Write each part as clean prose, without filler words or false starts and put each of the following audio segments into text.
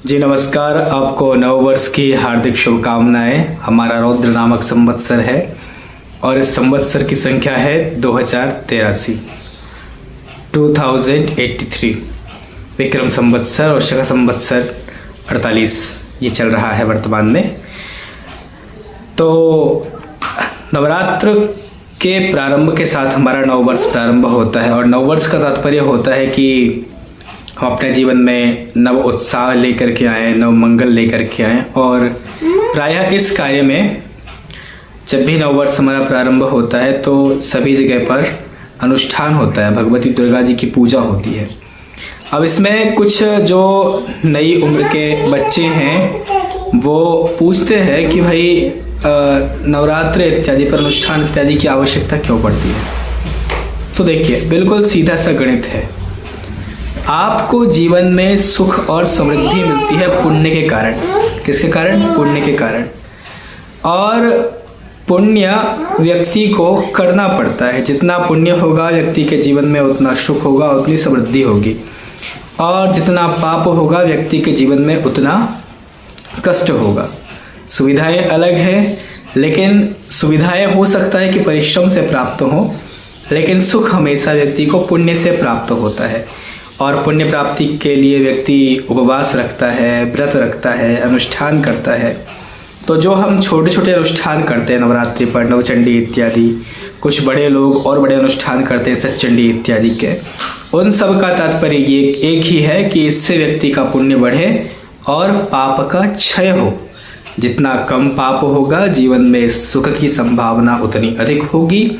जी नमस्कार, आपको नववर्ष की हार्दिक शुभकामनाएं। हमारा रौद्र नामक संवत्सर है और इस संवत्सर की संख्या है 2083 विक्रम संवत्सर और शक संवत्सर 48 ये चल रहा है वर्तमान में। तो नवरात्र के प्रारंभ के साथ हमारा नववर्ष प्रारंभ होता है और नववर्ष का तात्पर्य होता है कि हम अपने जीवन में नव उत्साह लेकर के आएँ, नव मंगल लेकर के आएँ। और प्रायः इस कार्य में जब भी नववर्ष हमारा प्रारंभ होता है तो सभी जगह पर अनुष्ठान होता है, भगवती दुर्गा जी की पूजा होती है। अब इसमें कुछ जो नई उम्र के बच्चे हैं वो पूछते हैं कि भाई नवरात्र इत्यादि पर अनुष्ठान इत्यादि की आवश्यकता क्यों पड़ती है। तो देखिए, बिल्कुल सीधा सा गणित है। आपको जीवन में सुख और समृद्धि मिलती है पुण्य के कारण। किसके कारण? पुण्य के कारण। और पुण्य व्यक्ति को करना पड़ता है। जितना पुण्य होगा व्यक्ति के जीवन में उतना सुख होगा, उतनी समृद्धि होगी। और जितना पाप होगा व्यक्ति के जीवन में उतना कष्ट होगा। सुविधाएं अलग है, लेकिन सुविधाएं हो सकता है कि परिश्रम से प्राप्त हो, लेकिन सुख हमेशा व्यक्ति को पुण्य से प्राप्त होता है। और पुण्य प्राप्ति के लिए व्यक्ति उपवास रखता है, व्रत रखता है, अनुष्ठान करता है। तो जो हम छोटे छोटे अनुष्ठान करते हैं नवरात्रि पर, नवचंडी इत्यादि, कुछ बड़े लोग और बड़े अनुष्ठान करते हैं सतचंडी इत्यादि के, उन सब का तात्पर्य ये एक ही है कि इससे व्यक्ति का पुण्य बढ़े और पाप का क्षय हो। जितना कम पाप होगा जीवन में सुख की संभावना उतनी अधिक होगी,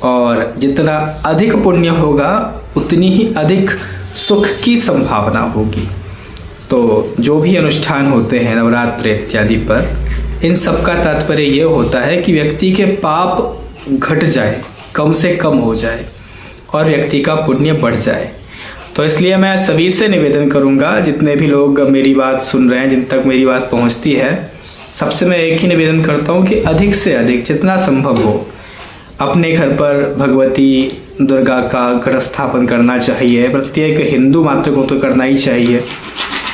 और जितना अधिक पुण्य होगा उतनी ही अधिक सुख की संभावना होगी। तो जो भी अनुष्ठान होते हैं नवरात्र इत्यादि पर, इन सब का तात्पर्य ये होता है कि व्यक्ति के पाप घट जाए, कम से कम हो जाए, और व्यक्ति का पुण्य बढ़ जाए। तो इसलिए मैं सभी से निवेदन करूँगा, जितने भी लोग मेरी बात सुन रहे हैं, जिन तक मेरी बात पहुँचती है, सबसे मैं एक ही निवेदन करता हूँ कि अधिक से अधिक जितना संभव हो अपने घर पर भगवती दुर्गा का घट स्थापन करना चाहिए। प्रत्येक हिंदू मात्र को तो करना ही चाहिए।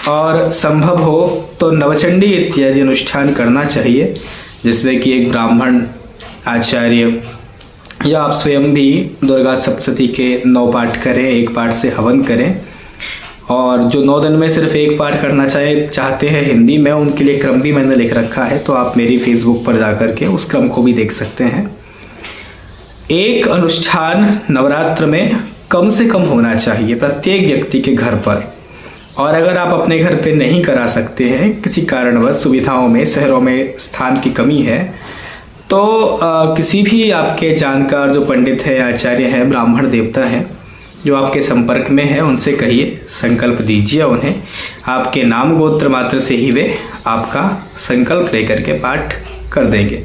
और संभव हो तो नवचंडी इत्यादि अनुष्ठान करना चाहिए, जिसमें कि एक ब्राह्मण आचार्य या आप स्वयं भी दुर्गा सप्तशती के 9 पाठ करें, एक पाठ से हवन करें। और जो 9 दिन में सिर्फ एक पाठ करना चाहते हैं हिंदी में, उनके लिए क्रम भी मैंने लिख रखा है, तो आप मेरी फेसबुक पर जा कर के उस क्रम को भी देख सकते हैं। एक अनुष्ठान नवरात्र में कम से कम होना चाहिए प्रत्येक व्यक्ति के घर पर। और अगर आप अपने घर पे नहीं करा सकते हैं, किसी कारणवश सुविधाओं में, शहरों में स्थान की कमी है, तो किसी भी आपके जानकार जो पंडित हैं, आचार्य हैं, ब्राह्मण देवता हैं जो आपके संपर्क में हैं, उनसे कहिए, संकल्प दीजिए उन्हें। आपके नाम गोत्र मात्र से ही वे आपका संकल्प लेकर के पाठ कर देंगे।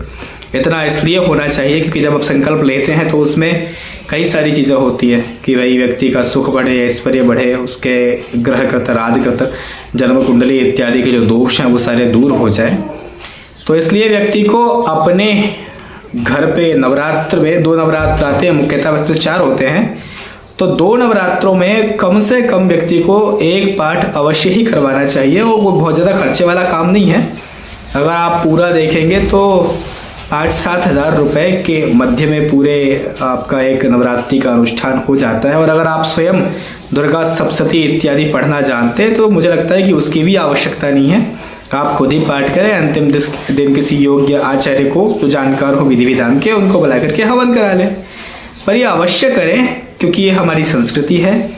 इतना इसलिए होना चाहिए क्योंकि जब आप संकल्प लेते हैं तो उसमें कई सारी चीज़ें होती हैं कि भाई व्यक्ति का सुख बढ़े, ऐश्वर्य बढ़े, उसके ग्रहकृत, राजकृत, जन्म कुंडली इत्यादि के जो दोष हैं वो सारे दूर हो जाए। तो इसलिए व्यक्ति को अपने घर पे नवरात्र में 2 नवरात्र आते हैं, मुख्यतः वैसे तो 4 होते हैं, तो 2 नवरात्रों में कम से कम व्यक्ति को एक पाठ अवश्य ही करवाना चाहिए। और वो बहुत ज़्यादा खर्चे वाला काम नहीं है। अगर आप पूरा देखेंगे तो 5-7 हज़ार रुपये के मध्य में पूरे आपका एक नवरात्रि का अनुष्ठान हो जाता है। और अगर आप स्वयं दुर्गा सप्तशती इत्यादि पढ़ना जानते हैं तो मुझे लगता है कि उसकी भी आवश्यकता नहीं है, आप खुद ही पाठ करें। अंतिम दिन किसी योग्य आचार्य को जो जानकार हो विधि विधान के, उनको बुला करके हवन करा लें। पर ये अवश्य करें क्योंकि ये हमारी संस्कृति है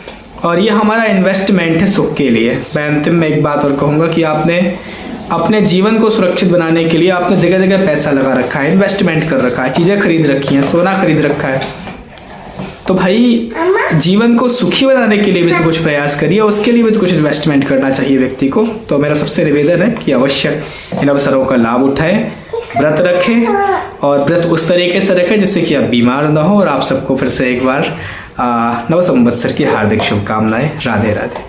और ये हमारा इन्वेस्टमेंट है सुख के लिए। मैं अंतिम में एक बात और कहूँगा कि आपने अपने जीवन को सुरक्षित बनाने के लिए आपने जगह जगह पैसा लगा रखा है, इन्वेस्टमेंट कर रखा है, चीज़ें खरीद रखी हैं, सोना खरीद रखा है। तो भाई जीवन को सुखी बनाने के लिए भी तो कुछ प्रयास करिए, उसके लिए भी तो कुछ इन्वेस्टमेंट करना चाहिए व्यक्ति को। तो मेरा सबसे निवेदन है कि अवश्य इन अवसरों का लाभ उठाएं, व्रत रखें, और व्रत उस तरीके से रखें जिससे कि आप बीमार ना हो। और आप सबको फिर से एक बार नव संवत्सर की हार्दिक शुभकामनाएं। राधे राधे।